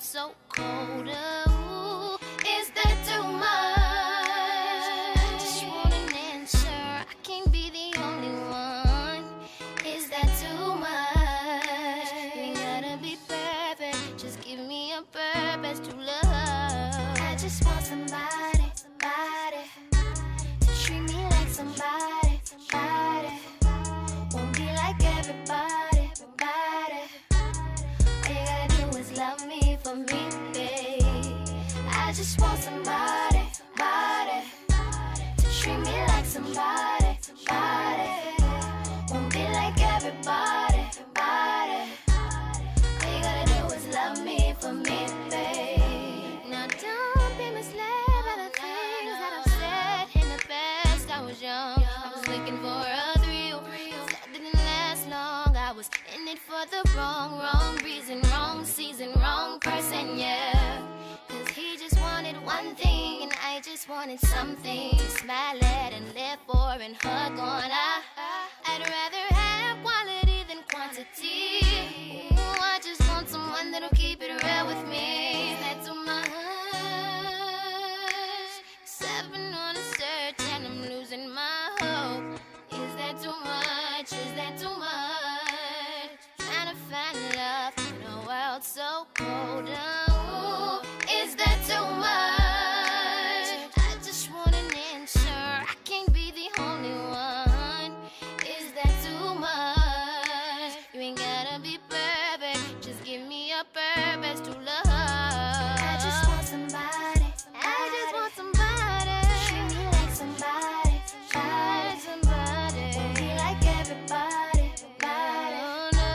world so cold. Ooh, is that too much? I just want an answer. I can't be the only one. Is that too much? You ain't gotta be perfect. Just give me a purpose to love. I just want somebody, somebody to treat me like somebody, somebody. Won't be like everybody, everybody. All you gotta do is love me for me, babe. I just want somebody, somebody to treat me like somebody, somebody. Won't be like everybody, everybody. All you gotta do is love me for me, babe. Now don't be misled by the things that I've said in the past. I was young, I was looking for a thrill that didn't last long. I was in it for the wrong reason, wrong season, wrong person, yeah. Cause he just wanted one thing and I just wanted something to smile at and live for and hug on. I'd rather have quality than quantity. Ooh, I just want someone that'll keep it real with me. That's too much. 'Cause I've been on a search and I'm losing my hope. Is that too much? Is that too much? Trying to find love in a world so cold. Ooh, is that too much? I just want an answer. I can't be the only one. Is that too much? You ain't gotta be perfect. Just give me a purpose to love. I just want somebody. I just want somebody. Treat me like somebody. Try somebody. Won't be like everybody. Everybody. Oh no.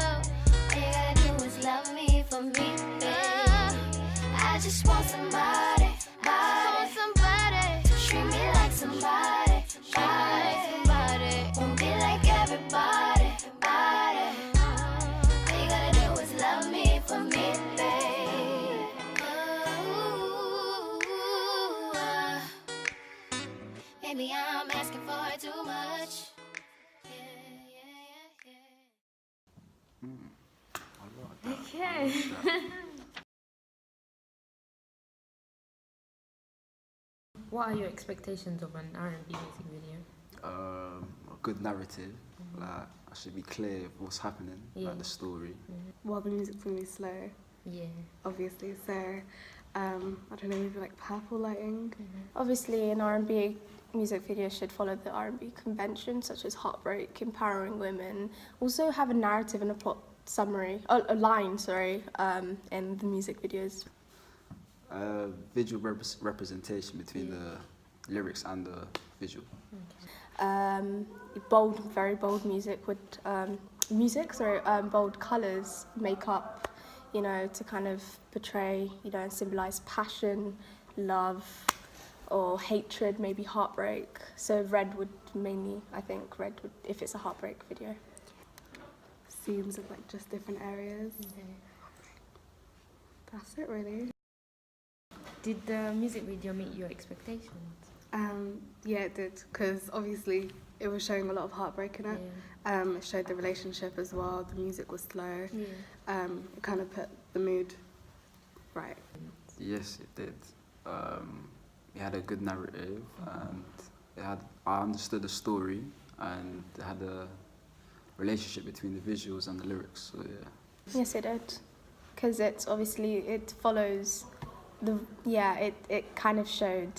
All you gotta do is love me for me, babe. I just want somebody. Somebody. Treat me like somebody. Try somebody. Won't be like everybody. Everybody. All you gotta do is love me for me, babe. Ooh, maybe I'm asking for too much. Okay. What are your expectations of an R&B music video? A good narrative. Like I should be clear of what's happening, Yeah. like the story. Well, the music's gonna be slow, Yeah. obviously. So, I don't know, maybe like purple lighting. Obviously, an R&B music video should follow the R&B convention, such as heartbreak, empowering women. Also have a narrative and a plot summary, a line, sorry, in the music videos. Visual representation between the lyrics and the visual. Bold, very bold music with bold colours, makeup, you know, to kind of portray, you know, and symbolise passion, love, or hatred, maybe heartbreak. So red would mainly, I think, red would, if it's a heartbreak video. Scenes of like just different areas. That's it, really. Did the music video meet your expectations? Yeah, it did, because obviously it was showing a lot of heartbreak in it. It showed the relationship as well. The music was slow. Yeah. It kind of put the mood right. Yes, it did. It had a good narrative, and I understood the story, and it had a relationship between the visuals and the lyrics. So yeah. Yes, it did, because it's obviously, it follows the, it kind of showed,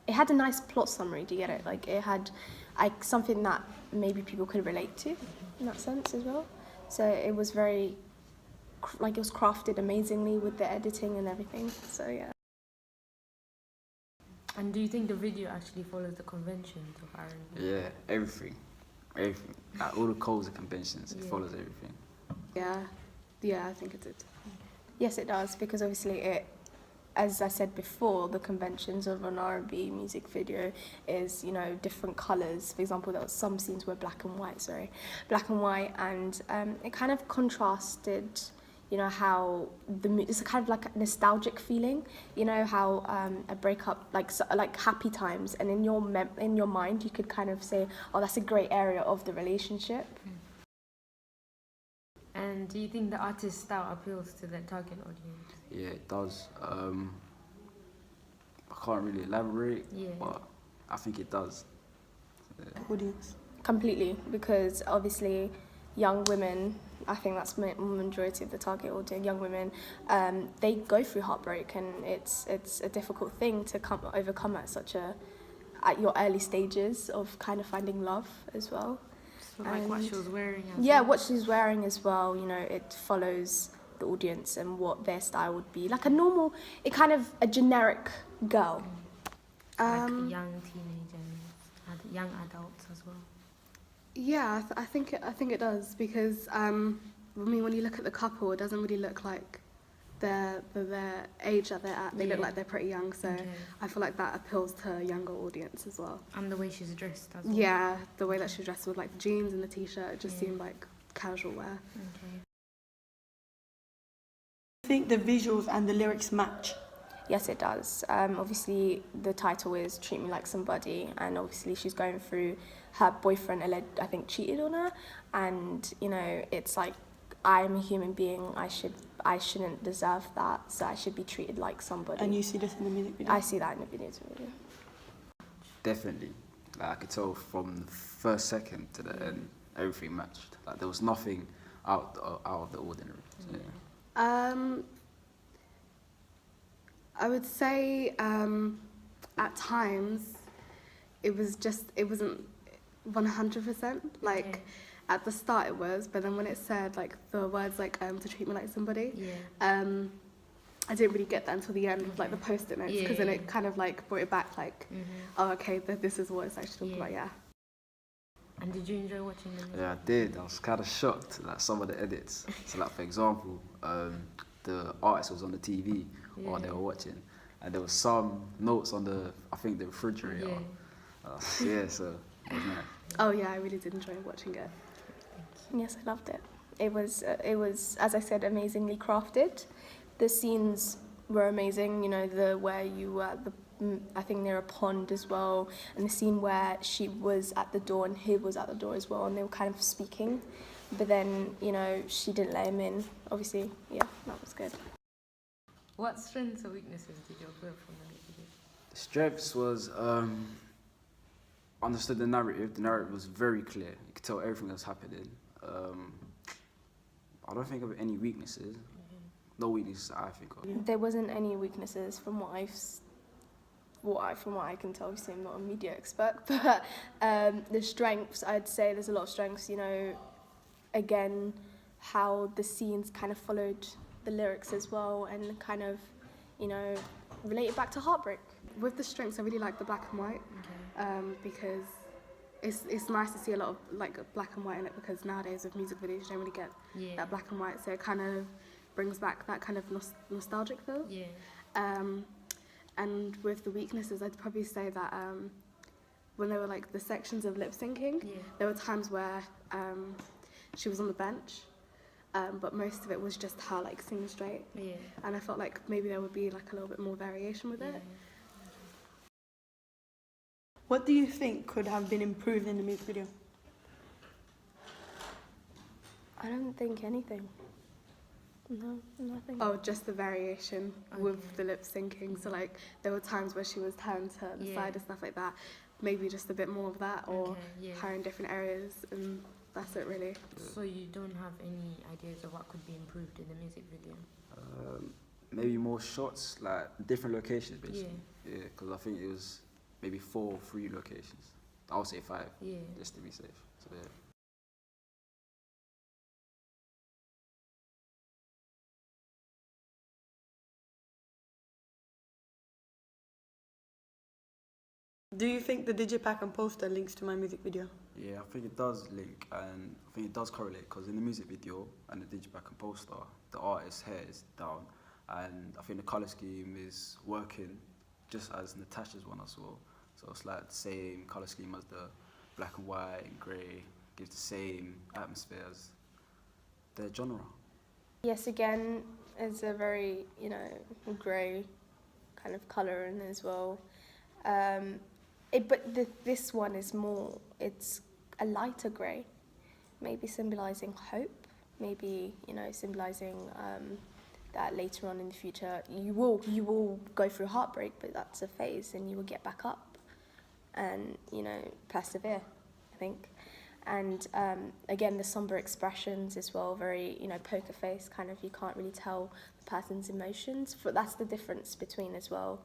it had a nice plot summary, do you get it? Like it had like something that maybe people could relate to in that sense as well. So it was very, like it was crafted amazingly with the editing and everything, so yeah. And do you think the video actually follows the conventions of R&B? Yeah, everything. Like all the codes and conventions, it Yeah. follows everything. Yeah, I think it did. Yes, it does, because obviously it, as I said before, the conventions of an R&B music video is, you know, different colours. For example, there was some scenes were black and white, and it kind of contrasted, you know, how it's kind of like a nostalgic feeling, you know, how a breakup, like happy times, and in your mind you could kind of say, oh, that's a great area of the relationship. And And do you think the artist's style appeals to the target audience? Yeah, it does. I can't really elaborate, Yeah. but I think it does. Yeah. Audience. Completely, because obviously young women, I think that's majority of the target audience, young women, they go through heartbreak, and it's a difficult thing to overcome at your early stages of kind of finding love as well. So like what And- she was wearing as Yeah, well? what she's wearing as well, you know, it follows the audience and what their style would be. Like a generic girl. Like young teenagers, young adults as well. Yeah, I think it does, because I mean, when you look at the couple, it doesn't really look like their age that they're at. They look Yeah. like they're pretty young, so Okay. I feel like that appeals to a younger audience as well. And the way she's dressed as well. Yeah, the way that she dressed with like the jeans and the t-shirt, it just Yeah. seemed like casual wear. Okay. I think the visuals and the lyrics match. Yes, it does. Obviously, the title is Treat Me Like Somebody, and obviously she's going through her boyfriend, I think, cheated on her, and, you know, it's like, I'm a human being, I shouldn't deserve that, so I should be treated like somebody. And you see this in the music video. I see that in the video too. Definitely. Like, I could tell from the first second to the end, everything matched. Like, there was nothing out of the ordinary. So, yeah. I would say at times it wasn't 100%. Like Okay. at the start it was, but then when it said like the words like to treat me like somebody, Yeah. I didn't really get that until the end with like the post-it notes, because then Yeah. it kind of like brought it back like, oh okay, this is what it's actually talking about. Yeah. And did you enjoy watching the music? Yeah, I did. I was kind of shocked, like, some of the edits. So, like, for example, the artist was on the TV while they were watching, and there was some notes on I think the refrigerator. Yeah. So it was nice. Oh yeah, I really did enjoy watching it. Yes, I loved it. It was, as I said, amazingly crafted. The scenes were amazing. You know, where you were at I think near a pond as well, and the scene where she was at the door and he was at the door as well, and they were kind of speaking, but then, you know, she didn't let him in. Obviously, yeah, that was good. What strengths or weaknesses did you observe from the video? The strengths was understood the narrative. The narrative was very clear. You could tell everything that was happening. I don't think of any weaknesses. No weaknesses I think of. There wasn't any weaknesses from what I can tell. Obviously, I'm not a media expert, but the strengths, I'd say there's a lot of strengths. You know, again, how the scenes kind of followed the lyrics as well, and kind of, you know, related back to heartbreak. With the strengths, I really like the black and white, because it's nice to see a lot of like black and white in it, because nowadays with music videos you don't really get that black and white, so it kind of brings back that kind of nostalgic feel. And with the weaknesses, I'd probably say that when there were like the sections of lip syncing, there were times where she was on the bench, but most of it was just her like singing straight. And I felt like maybe there would be like a little bit more variation with it. What do you think could have been improved in the music video? I don't think anything. No, nothing. Oh, just the variation with the lip syncing. So like there were times where she was turned to the side and stuff like that. Maybe just a bit more of that, or her in different areas, and that's it really. So you don't have any ideas of what could be improved in the music video? Maybe more shots, like different locations basically. Yeah, because I think it was maybe 4 or 3 locations. I would say 5, just to be safe. So yeah. Do you think the Digipack and poster links to my music video? Yeah, I think it does link, and I think it does correlate, because in the music video and the Digipack and poster, the artist's hair is down, and I think the colour scheme is working just as Natasha's one as well. So it's like the same colour scheme as the black and white and grey, gives the same atmosphere as the genre. Yes, again, it's a very, you know, grey kind of colour in as well. This one is more, it's a lighter grey, maybe symbolising hope. maybe, you know, symbolizing that later on in the future you will go through heartbreak, but that's a phase, and you will get back up and, you know, persevere, I think. And again, the somber expressions as well, very, you know, poker face, kind of, you can't really tell the person's emotions, but that's the difference between as well.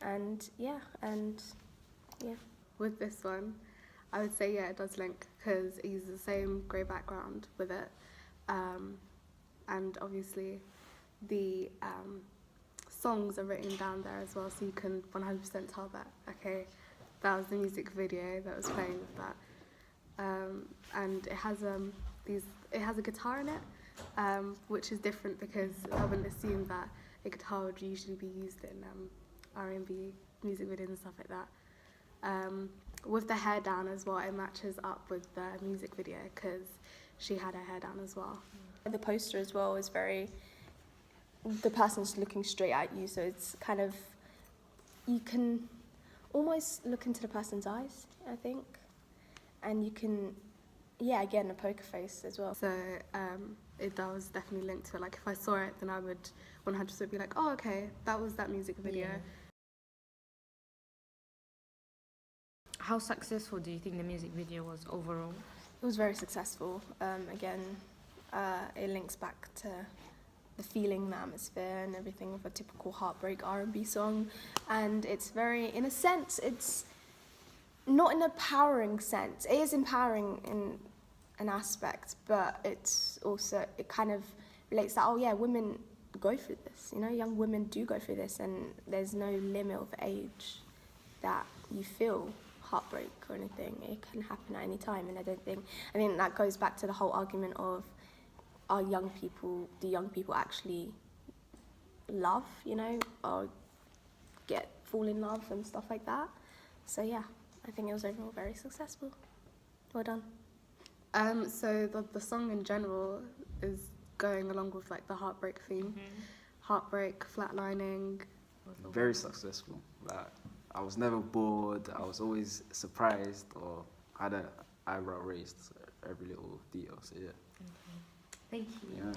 And yeah. With this one, I would say, yeah, it does link, because it uses the same grey background with it. And obviously the songs are written down there as well, so you can 100% tell that, okay, that was the music video that was playing with that. And it has a guitar in it, which is different, because I wouldn't assume that a guitar would usually be used in R&B music videos and stuff like that. With the hair down as well, it matches up with the music video, because she had her hair down as well. The poster as well is very, the person's looking straight at you, so it's kind of, you can almost look into the person's eyes, I think. And you can, yeah, again, a poker face as well. So it does definitely link to it. Like, if I saw it, then I would 100% be like, oh, okay, that was that music video. Yeah. How successful do you think the music video was overall? It was very successful. Again, it links back to the feeling, the atmosphere and everything of a typical heartbreak R&B song. And it's very, in a sense, it's not an empowering sense. It is empowering in an aspect, but it's also, it kind of relates that, oh yeah, women go through this, you know, young women do go through this, and there's no limit of age that you feel heartbreak or anything. It can happen at any time, and I think that goes back to the whole argument of, do young people actually love, you know, or fall in love and stuff like that. So yeah, I think it was overall very successful. Well done. So the song in general is going along with like the heartbreak theme. Heartbreak, flatlining. Very successful. Like, I was never bored. I was always surprised or had an eyebrow raised every little detail. So yeah. Thank you. Yeah.